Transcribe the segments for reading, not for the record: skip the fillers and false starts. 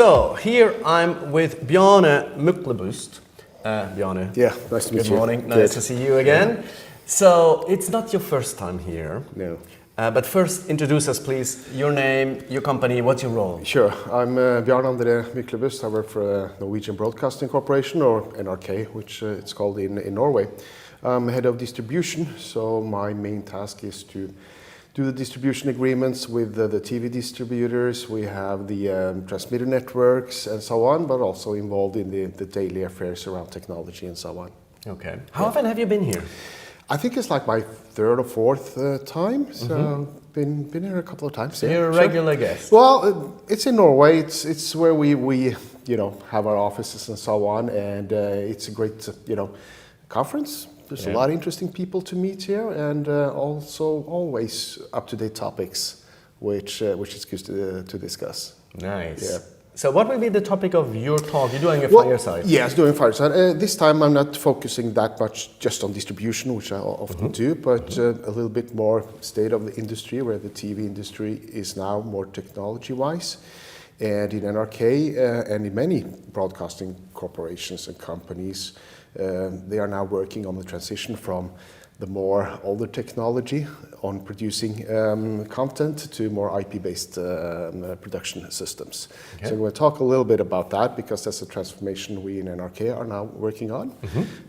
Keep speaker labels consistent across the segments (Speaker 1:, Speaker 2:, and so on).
Speaker 1: So here I'm with Bjarne Myklebust. Bjarne.
Speaker 2: Yeah, nice to meet you.
Speaker 1: Good morning. Nice to see you again. So it's not your first time here.
Speaker 2: No.
Speaker 1: But first, introduce us, please. Your name, your company, what's your role?
Speaker 2: Sure. I'm Bjarne Myklebust. I work for Norwegian Broadcasting Corporation, or NRK, which it's called in Norway. I'm head of distribution, so my main task is to do the distribution agreements with the TV distributors. We have the transmitter networks and so on, but also involved in the daily affairs around technology and so on.
Speaker 1: Okay. How often have you been here?
Speaker 2: I think it's like my third or fourth time, so been here a couple of times.
Speaker 1: So you're a regular guest.
Speaker 2: Well, it's in Norway. It's where we have our offices and so on, and it's a great conference. There's a lot of interesting people to meet here, and also always up-to-date topics, which is good to discuss.
Speaker 1: Nice.
Speaker 2: Yeah.
Speaker 1: So what will be the topic of your talk? You're doing a fireside.
Speaker 2: Yes, doing fireside. This time I'm not focusing that much just on distribution, which I often do, but a little bit more state of the industry, where the TV industry is now more technology-wise. And in NRK and in many broadcasting corporations and companies, they are now working on the transition from the more older technology on producing content to more IP-based production systems. Okay. So we're going to talk a little bit about that, because that's a transformation we in NRK are now working on.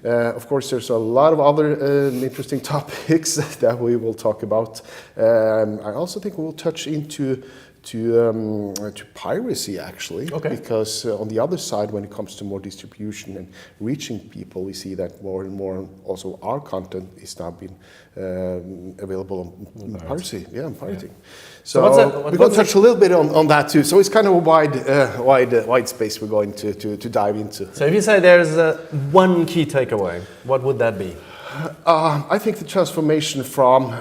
Speaker 2: Of course, there's a lot of other interesting topics that we will talk about. I also think we will touch into piracy, actually, because on the other side, when it comes to more distribution and reaching people, we see that more and more also our content is now being available on piracy. Yeah, on pirating. Yeah. So we're going to touch a little bit on that too. So it's kind of a wide space we're going to dive into.
Speaker 1: So if you say there's one key takeaway, what would that be?
Speaker 2: I think the transformation from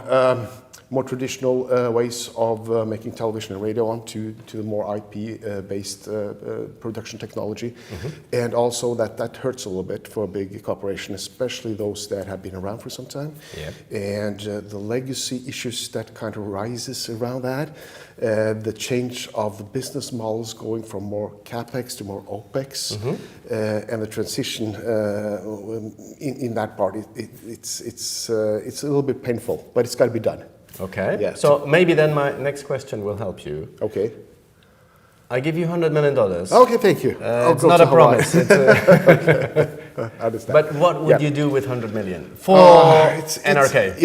Speaker 2: more traditional ways of making television and radio on to more IP-based production technology. And also that hurts a little bit for a big corporation, especially those that have been around for some time. And the legacy issues that kind of rises around that, the change of the business models going from more CapEx to more OpEx, and the transition in that part, it's a little bit painful, but it's got to be done.
Speaker 1: Okay. Yeah. So maybe then my next question will help you.
Speaker 2: Okay.
Speaker 1: I give you $100 million.
Speaker 2: Okay, thank you.
Speaker 1: It's not a promise. It's
Speaker 2: I understand.
Speaker 1: But what would you do with 100 million for NRK?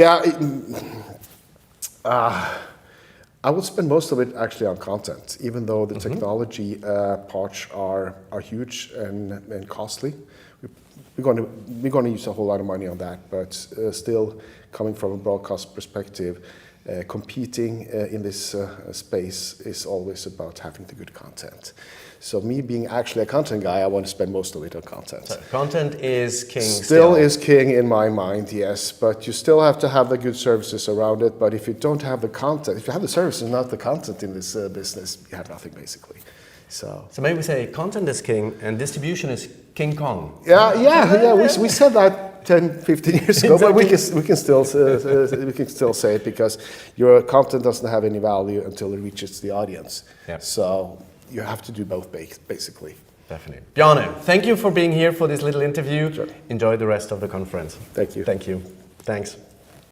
Speaker 2: I would spend most of it actually on content, even though the technology parts are huge and costly. We're going to use a whole lot of money on that, but still, coming from a broadcast perspective, competing in this space is always about having the good content. So me being actually a content guy, I want to spend most of it on content. So
Speaker 1: content is king.
Speaker 2: Still is king in my mind, yes, but you still have to have the good services around it. But if you don't have the content, if you have the services and not the content in this business, you have nothing basically. So
Speaker 1: maybe we say content is king and distribution is King Kong.
Speaker 2: Yeah. We said that 10, 15 years ago, but we can still say it, because your content doesn't have any value until it reaches the audience. Yeah. So you have to do both, basically.
Speaker 1: Definitely. Bjarne, thank you for being here for this little interview.
Speaker 2: Sure.
Speaker 1: Enjoy the rest of the conference.
Speaker 2: Thank you.
Speaker 1: Thank you. Thanks.